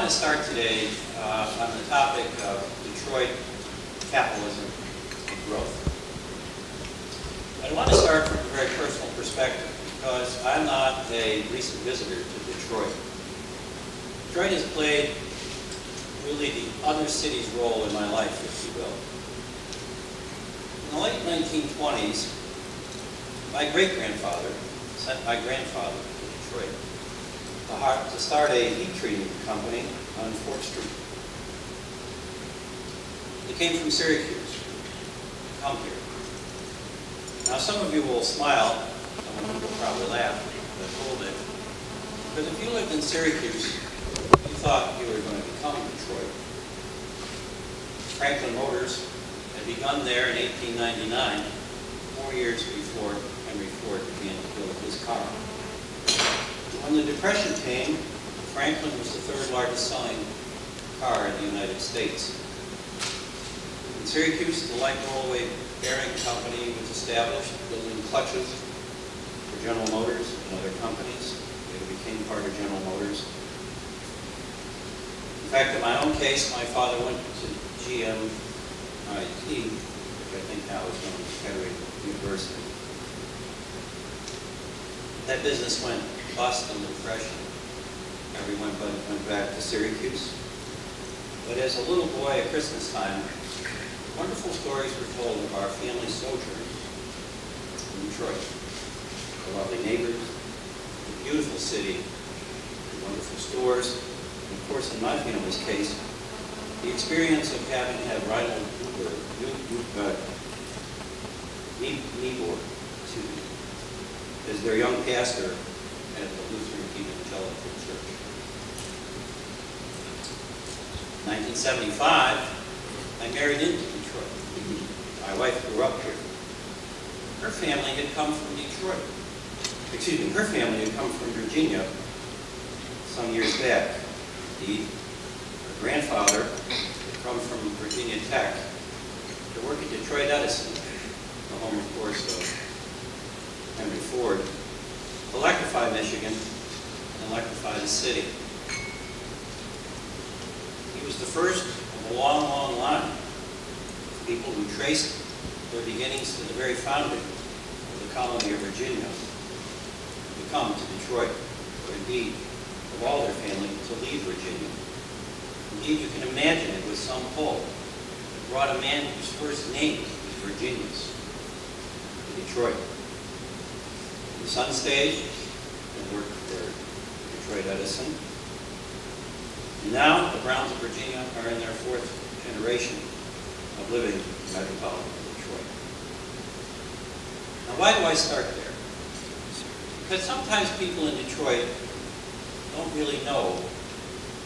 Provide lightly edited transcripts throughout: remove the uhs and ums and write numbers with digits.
to start today on the topic of Detroit capitalism and growth. I want to start from a very personal perspective because I'm not a recent visitor to Detroit. Detroit has played really the other city's role in my life, if you will. In the late 1920s, my great-grandfather sent my grandfather to Detroit to start a heat treating company on 4th Street. He came from Syracuse to come here. Now some of you will smile, some of you will probably laugh a little bit, because if you lived in Syracuse, you thought you were going to become Detroit. Franklin Motors had begun there in 1899, 4 years before Henry Ford began to build his car. When the Depression came, Franklin was the third largest selling car in the United States. In Syracuse, the light rollway bearing company was established, building clutches for General Motors and other companies. They became part of General Motors. In fact, in my own case, my father went to GEW, which I think now is known as Federal University. That business went bust in the Depression. Everyone went back to Syracuse. But as a little boy at Christmas time, wonderful stories were told of our family sojourn in Detroit. The lovely neighbors, the beautiful city, the wonderful stores, and of course in my family's case, the experience of having had Reinhold Niebuhr as their young pastor at the Lutheran Evangelical Church. In 1975, I married into Detroit. My wife grew up here. Her family had come from Detroit. Excuse me, her family had come from Virginia some years back. Her grandfather had come from Virginia Tech to work at Detroit Edison, the home, of course, of Henry Ford, electrify Michigan and electrify the city. He was the first of a long, long line of people who traced their beginnings to the very founding of the colony of Virginia to come to Detroit, or indeed, of all their family, to leave Virginia. Indeed, you can imagine it with some pull. It brought a man whose first name was Virginius to Detroit. The son stayed and worked for Detroit Edison. And now the Browns of Virginia are in their 4th generation of living in metropolitan Detroit. Now why do I start there? Because sometimes people in Detroit don't really know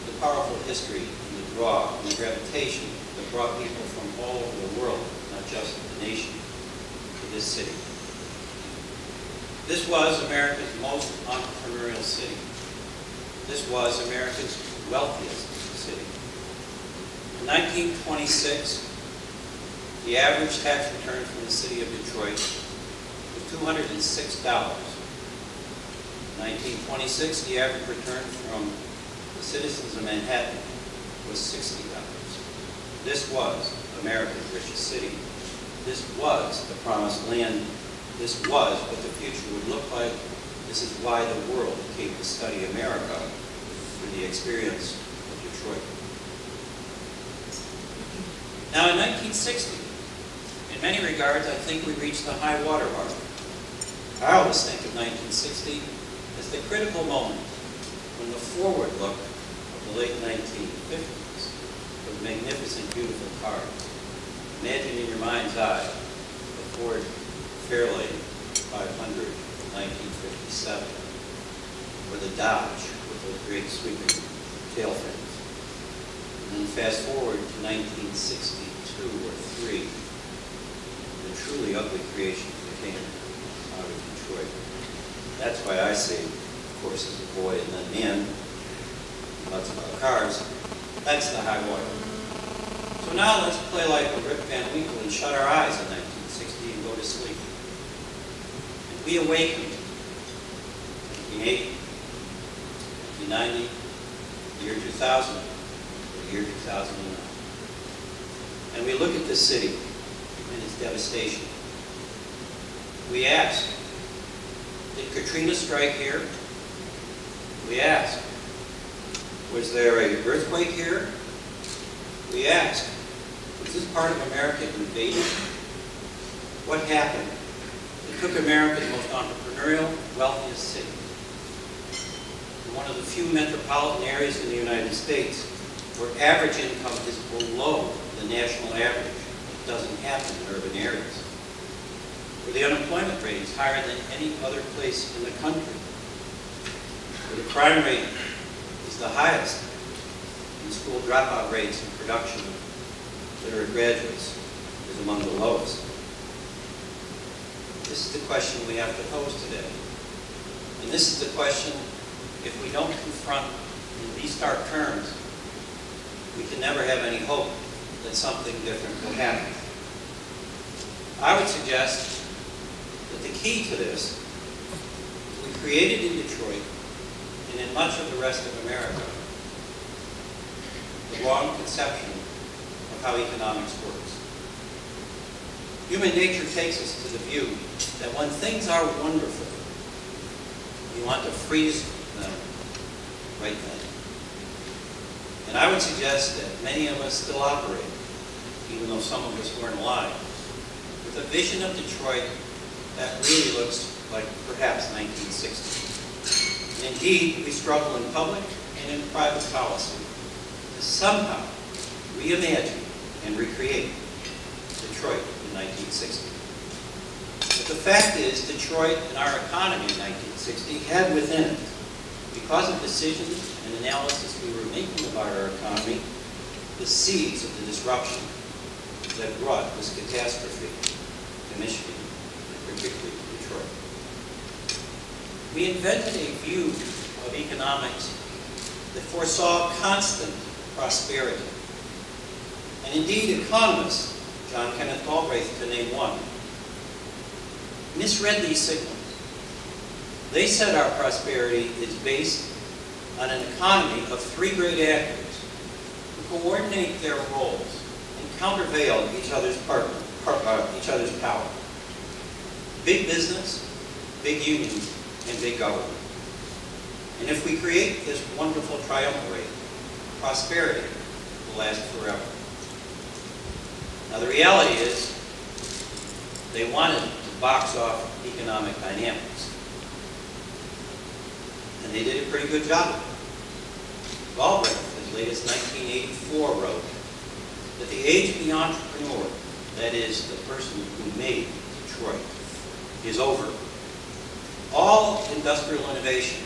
the powerful history and the draw and the gravitation that brought people from all over the world, not just the nation, to this city. This was America's most entrepreneurial city. This was America's wealthiest city. In 1926, the average tax return from the city of Detroit was $206. In 1926, the average return from the citizens of Manhattan was $60. This was America's richest city. This was the promised land. This was what the future would look like. This is why the world came to study America through the experience of Detroit. Now in 1960, in many regards, I think we reached the high water mark. I always think of 1960 as the critical moment when the forward look of the late 1950s was magnificent, beautiful cars. Imagine in your mind's eye the Ford Fairlane 500 in 1957, or the Dodge with those great sweeping tail fins. And then fast forward to 1962 or 3, the truly ugly creation that came out of Detroit. That's why I say, of course, as a boy and then man, lots about cars, that's the high water. So now let's play like a Rip Van Winkle and shut our eyes in 1960 and go to sleep. We awakened 1980, 1990, the year 2000, year 2009. And we look at this city and its devastation. We ask, did Katrina strike here? We ask, was there an earthquake here? We ask, was this part of America invaded? What happened? It took America's most entrepreneurial, wealthiest city, one of the few metropolitan areas in the United States where average income is below the national average. It doesn't happen in urban areas. Where the unemployment rate is higher than any other place in the country. Where the crime rate is the highest, and school dropout rates and production of literate graduates is among the lowest. This is the question we have to pose today. And this is the question, if we don't confront in these stark terms, we can never have any hope that something different will happen. I would suggest that the key to this, we created in Detroit and in much of the rest of America, the wrong conception of how economics works. Human nature takes us to the view that when things are wonderful, we want to freeze them right then. And I would suggest that many of us still operate, even though some of us weren't alive, with a vision of Detroit that really looks like perhaps 1960. And indeed, we struggle in public and in private policy to somehow reimagine and recreate Detroit in 1960. But the fact is, Detroit and our economy in 1960 had within it, because of decisions and analysis we were making about our economy, the seeds of the disruption that brought this catastrophe to Michigan, and particularly to Detroit. We invented a view of economics that foresaw constant prosperity. And indeed, economists, John Kenneth Galbraith to name one, misread these signals. They said our prosperity is based on an economy of three great actors who coordinate their roles and countervail each other's power. Big business, big unions, and big government. And if we create this wonderful triumvirate, prosperity will last forever. Now the reality is, they wanted to box off economic dynamics. And they did a pretty good job of it. Galbraith, as late as 1984, wrote that the age of the entrepreneur, that is, the person who made Detroit, is over. All industrial innovation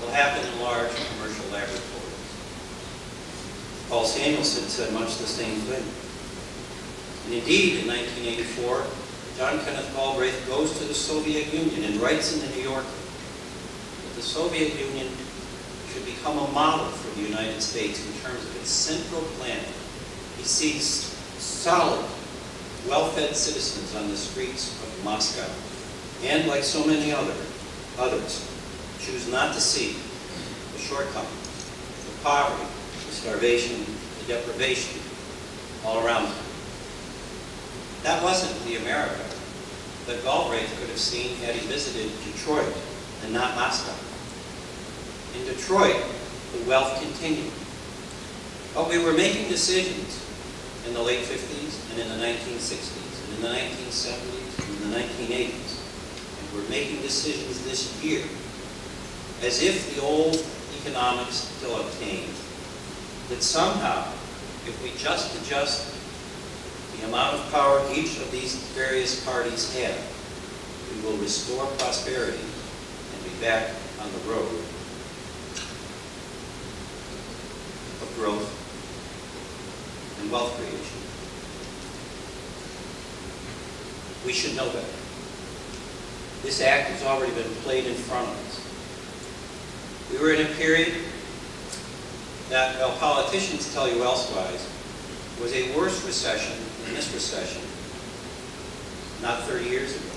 will happen in large commercial laboratories. Paul Samuelson said much the same thing. And indeed, in 1984, John Kenneth Galbraith goes to the Soviet Union and writes in the New Yorker that the Soviet Union should become a model for the United States in terms of its central planning. He sees solid, well-fed citizens on the streets of Moscow, and like so many others, choose not to see the shortcomings, the poverty, the starvation, the deprivation all around them. That wasn't the America that Galbraith could have seen had he visited Detroit and not Moscow. In Detroit, the wealth continued. But we were making decisions in the late 50s and in the 1960s and in the 1970s and in the 1980s. And we're making decisions this year as if the old economics still obtained. That somehow, if we just adjust the amount of power each of these various parties have, we will restore prosperity and be back on the road of growth and wealth creation. We should know better. This act has already been played in front of us. We were in a period that, while politicians tell you elsewise, was a worse recession than this recession not 30 years ago.